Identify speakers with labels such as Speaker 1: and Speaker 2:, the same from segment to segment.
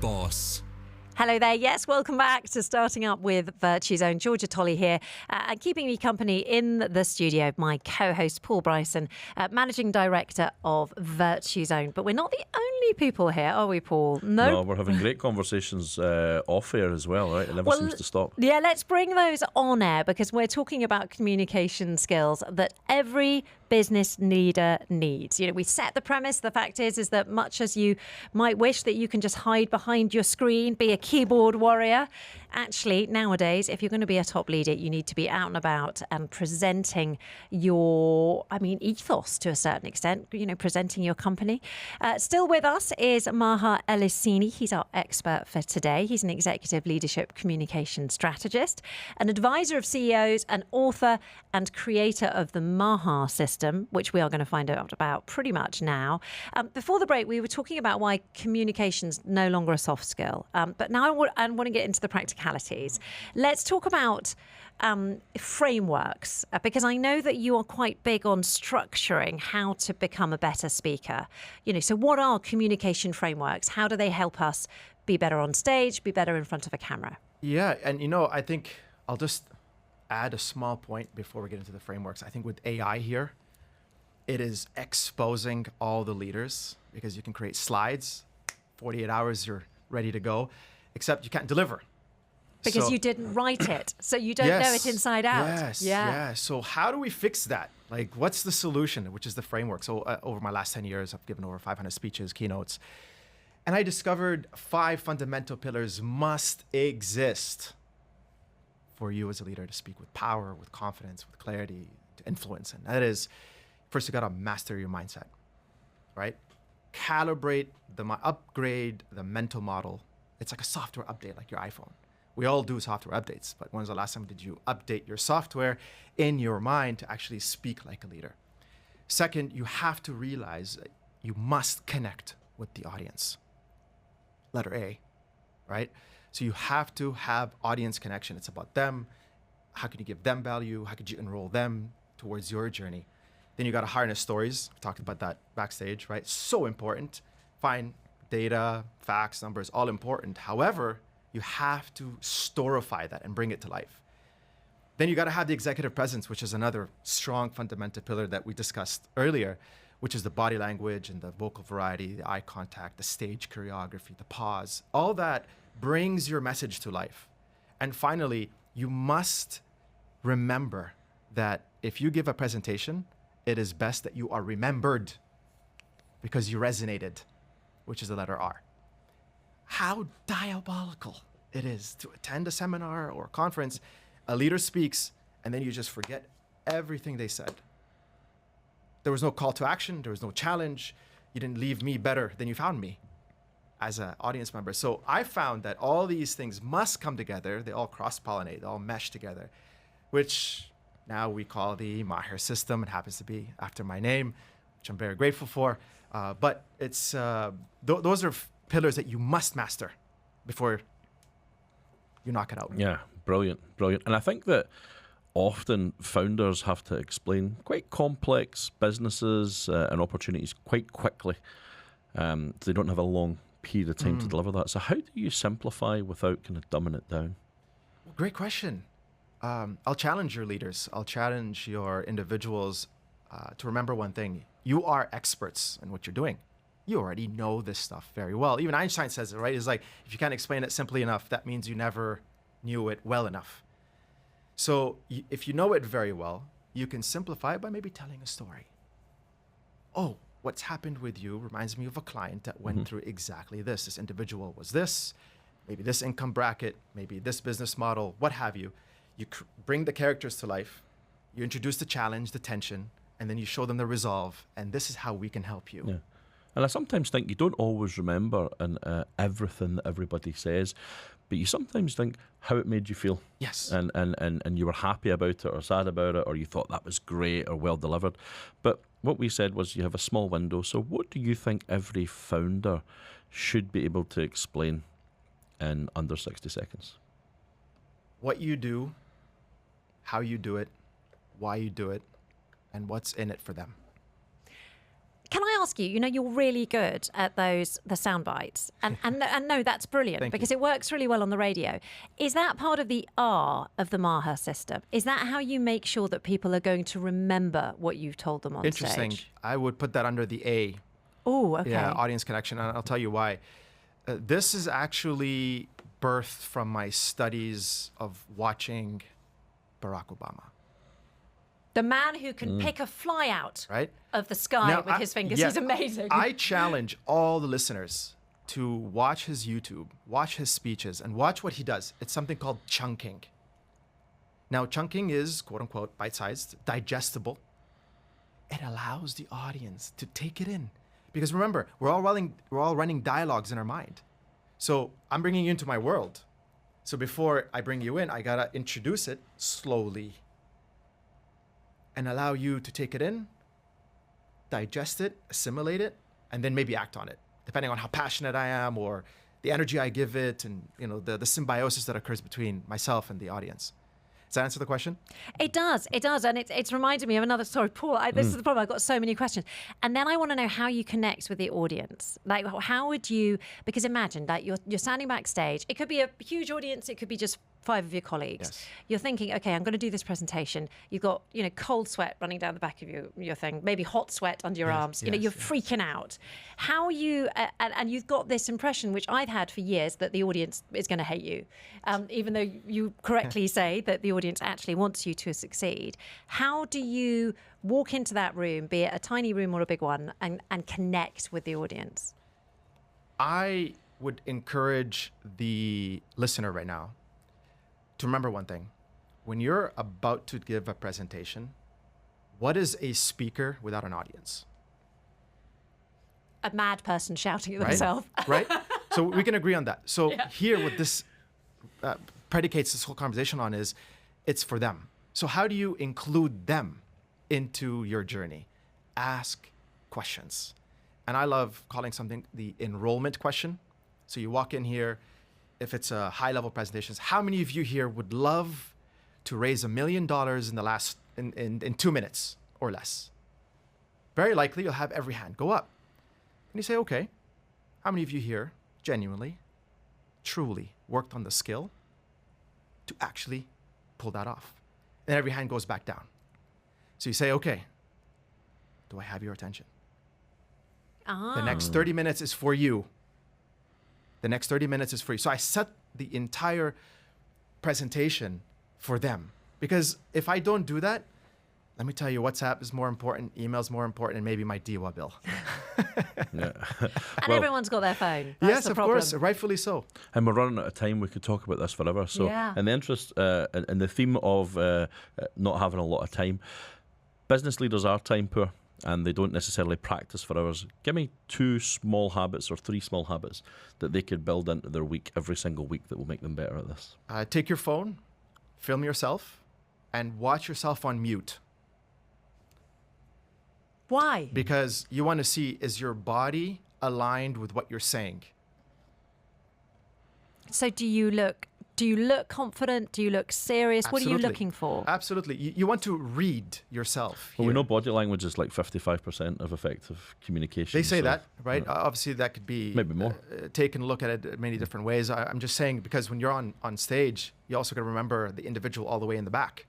Speaker 1: boss.
Speaker 2: Hello there. Yes, welcome back to Starting Up with Virtue Zone. Georgia Tolley here, and keeping me company in the studio, my co-host Paul Bryson, Managing Director of Virtue Zone. But we're not the only people here, are we, Paul?
Speaker 3: No, we're having great conversations off air as well, right? It never seems to stop.
Speaker 2: Yeah, let's bring those on air because we're talking about communication skills that every business leader needs. You know, we set the premise. The fact is that much as you might wish that you can just hide behind your screen, be a keyboard warrior, actually nowadays, if you're going to be a top leader, you need to be out and about and presenting your, ethos to a certain extent, you know, presenting your company. Still with us is Maher Elusini. He's our expert for today. He's an executive leadership communication strategist, an advisor of CEOs, an author and creator of the MAHER System, which we are going to find out about pretty much now. Before the break, we were talking about why communication's no longer a soft skill. But now I want to get into the practicalities. Let's talk about frameworks, because I know that you are quite big on structuring how to become a better speaker. You know, so what are communication frameworks? How do they help us be better on stage, be better in front of a camera?
Speaker 4: Yeah, and I think I'll just add a small point before we get into the frameworks. I think with AI here, it is exposing all the leaders because you can create slides, 48 hours, you're ready to go, except you can't deliver.
Speaker 2: Because you didn't write it, so you don't know it inside out.
Speaker 4: Yes, yeah. So how do we fix that? Like, what's the solution, which is the framework? So over my last 10 years, I've given over 500 speeches, keynotes, and I discovered 5 fundamental pillars must exist for you as a leader to speak with power, with confidence, with clarity, to influence. And that is, first, you got to master your mindset, right? Calibrate, upgrade the mental model. It's like a software update, like your iPhone. We all do software updates, but when's the last time did you update your software in your mind to actually speak like a leader? Second, you have to realize that you must connect with the audience. Letter A, right? So you have to have audience connection. It's about them. How can you give them value? How could you enroll them towards your journey? Then you got to harness stories. We talked about that backstage, right? So important. Find data, facts, numbers, all important. However, you have to storify that and bring it to life. Then you got to have the executive presence, which is another strong fundamental pillar that we discussed earlier, which is the body language and the vocal variety, the eye contact, the stage choreography, the pause. All that brings your message to life. And finally, you must remember that if you give a presentation, it is best that you are remembered because you resonated, which is the letter R. How diabolical it is to attend a seminar or a conference, a leader speaks, and then you just forget everything they said. There was no call to action, there was no challenge. You didn't leave me better than you found me as an audience member. So I found that all these things must come together. They all cross-pollinate, they all mesh together, which now we call the MAHER System. It happens to be after my name, which I'm very grateful for. But it's those are pillars that you must master before you knock it out.
Speaker 3: Yeah, brilliant. And I think that often founders have to explain quite complex businesses and opportunities quite quickly. They don't have a long period of time to deliver that. So how do you simplify without kind of dumbing it down?
Speaker 4: Well, great question. I'll challenge your leaders. I'll challenge your individuals to remember one thing. You are experts in what you're doing. You already know this stuff very well. Even Einstein says it, right? It's like, if you can't explain it simply enough, that means you never knew it well enough. So if you know it very well, you can simplify it by maybe telling a story. Oh, what's happened with you reminds me of a client that went through exactly this. This individual was this, maybe this income bracket, maybe this business model, what have you. You bring the characters to life, you introduce the challenge, the tension, and then you show them the resolve, and this is how we can help you.
Speaker 3: Yeah. And I sometimes think you don't always remember everything that everybody says, but you sometimes think how it made you feel.
Speaker 4: Yes.
Speaker 3: And you were happy about it or sad about it, or you thought that was great or well delivered. But what we said was you have a small window. So what do you think every founder should be able to explain in under 60 seconds?
Speaker 4: What you do, how you do it, why you do it, and what's in it for them.
Speaker 2: Can I ask you, you're really good at the sound bites. And no, that's brilliant
Speaker 4: Thank
Speaker 2: because
Speaker 4: you.
Speaker 2: it works really well on the radio. Is that part of the R of the Maher system? Is that how you make sure that people are going to remember what you've told them on
Speaker 4: Interesting.
Speaker 2: stage?
Speaker 4: I would put that under the A.
Speaker 2: Oh, okay.
Speaker 4: Yeah, audience connection. And I'll tell you why. This is actually birthed from my studies of watching Barack Obama.
Speaker 2: The man who can pick a fly out
Speaker 4: Right?
Speaker 2: of the sky with his fingers. He's amazing.
Speaker 4: I challenge all the listeners to watch his YouTube, watch his speeches, and watch what he does. It's something called chunking. Now, chunking is, quote unquote, bite-sized, digestible. It allows the audience to take it in. Because remember, we're all running dialogues in our mind. So I'm bringing you into my world. So before I bring you in, I gotta introduce it slowly and allow you to take it in, digest it, assimilate it, and then maybe act on it, depending on how passionate I am or the energy I give it, and the symbiosis that occurs between myself and the audience. Does that answer the question?
Speaker 2: It does, and it's reminded me of another. Sorry, Paul. This is the problem. I've got so many questions, and then I want to know how you connect with the audience. Like, how would you? Because imagine that you're standing backstage. It could be a huge audience. It could be just 5 of your colleagues.
Speaker 4: Yes.
Speaker 2: You're thinking, okay, I'm going to do this presentation. You've got cold sweat running down the back of your thing, maybe hot sweat under your arms. You're freaking out. How are you? And you've got this impression, which I've had for years, that the audience is going to hate you, even though you correctly say that the audience actually wants you to succeed. How do you walk into that room, be it a tiny room or a big one, and connect with the audience?
Speaker 4: I would encourage the listener right now to remember one thing. When you're about to give a presentation, what is a speaker without an audience?
Speaker 2: A mad person shouting at
Speaker 4: Right?
Speaker 2: themselves.
Speaker 4: Right? So we can agree on that. So here, what this predicates this whole conversation on is it's for them. So how do you include them into your journey? Ask questions. And I love calling something the enrollment question. So you walk in here, if it's a high-level presentations, how many of you here would love to raise $1 million in 2 minutes or less? Very likely you'll have every hand go up. And you say, okay, how many of you here genuinely, truly worked on the skill to actually pull that off? And every hand goes back down. So you say, okay, do I have your attention? The next 30 minutes is for you. The next 30 minutes is for you. So I set the entire presentation for them. Because if I don't do that, let me tell you, WhatsApp is more important, email's more important, and maybe my DIWA bill.
Speaker 2: And everyone's got their phone. That's
Speaker 4: Yes,
Speaker 2: the
Speaker 4: of
Speaker 2: problem.
Speaker 4: course, rightfully so.
Speaker 3: And we're running out of time. We could talk about this forever. So, in the interest, in the theme of not having a lot of time, business leaders are time poor and they don't necessarily practice for hours. Give me 2 small habits or 3 small habits that they could build into their week every single week that will make them better at this.
Speaker 4: Take your phone, film yourself, and watch yourself on mute.
Speaker 2: Why?
Speaker 4: Because you want to see, is your body aligned with what you're saying?
Speaker 2: So do you look confident? Do you look serious? What are you looking for?
Speaker 4: Absolutely. You want to read yourself.
Speaker 3: Well,
Speaker 4: here.
Speaker 3: we know body language is like 55% of effective communication.
Speaker 4: They say
Speaker 3: so,
Speaker 4: that, right? Obviously, that could be
Speaker 3: maybe more.
Speaker 4: Taken a look at it many different ways. I'm just saying, because when you're on stage, you also got to remember the individual all the way in the back.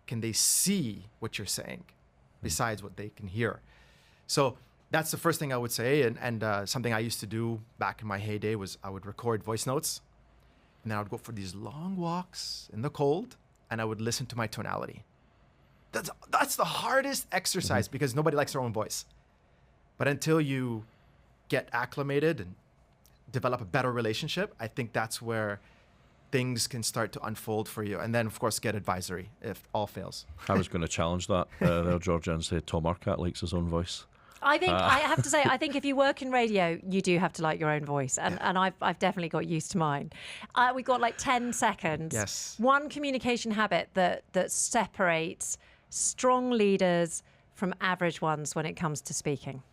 Speaker 4: Can they see what you're saying besides what they can hear? So that's the first thing I would say. And something I used to do back in my heyday was I would record voice notes. And then I would go for these long walks in the cold, and I would listen to my tonality. That's the hardest exercise because nobody likes their own voice. But until you get acclimated and develop a better relationship, I think that's where things can start to unfold for you. And then, of course, get advisory if all fails.
Speaker 3: I was going to challenge that there, Georgia, and say Tom Urquhart likes his own voice.
Speaker 2: I think I have to say, I think if you work in radio, you do have to like your own voice, and I've definitely got used to mine. We've got like 10 seconds.
Speaker 4: Yes.
Speaker 2: One communication habit that separates strong leaders from average ones when it comes to speaking.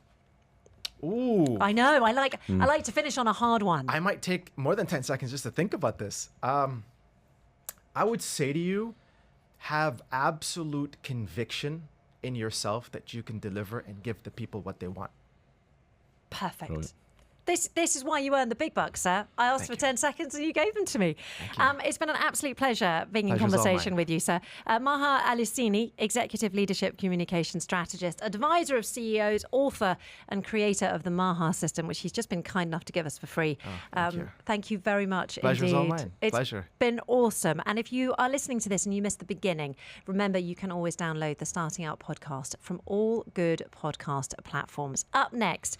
Speaker 4: Ooh.
Speaker 2: I know. I like to finish on a hard one.
Speaker 4: I might take more than 10 seconds just to think about this. I would say to you, have absolute conviction in yourself that you can deliver and give the people what they want.
Speaker 2: Perfect.
Speaker 3: Brilliant.
Speaker 2: This is why you earn the big bucks, sir. I asked for 10 seconds and you gave them to me. It's been an absolute pleasure being in
Speaker 4: Pleasure's all
Speaker 2: conversation
Speaker 4: mine.
Speaker 2: with you, sir. Maher Elusini, Executive Leadership Communication Strategist, advisor of CEOs, author and creator of the MAHER System, which he's just been kind enough to give us for free. Thank you very much
Speaker 4: Pleasure's
Speaker 2: indeed.
Speaker 4: all mine.
Speaker 2: It's
Speaker 4: Pleasure.
Speaker 2: been awesome. And if you are listening to this and you missed the beginning, remember you can always download the Starting Out podcast from all good podcast platforms. Up next,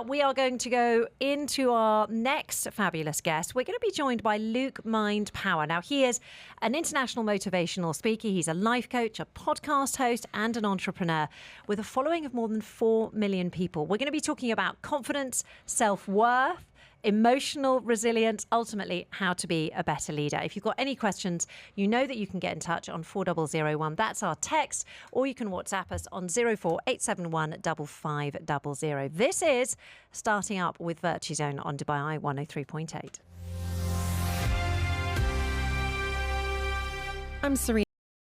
Speaker 2: we are going to go into our next fabulous guest. We're going to be joined by Luke Mind Power. Now, he is an international motivational speaker. He's a life coach, a podcast host, and an entrepreneur with a following of more than 4 million people. We're going to be talking about confidence, self-worth, emotional resilience, ultimately how to be a better leader. If you've got any questions, you know that you can get in touch on 4001. That's our text, or you can WhatsApp us on 04871 5500. This is Starting Up with Virtue Zone on Dubai 103.8.
Speaker 1: I'm Serena.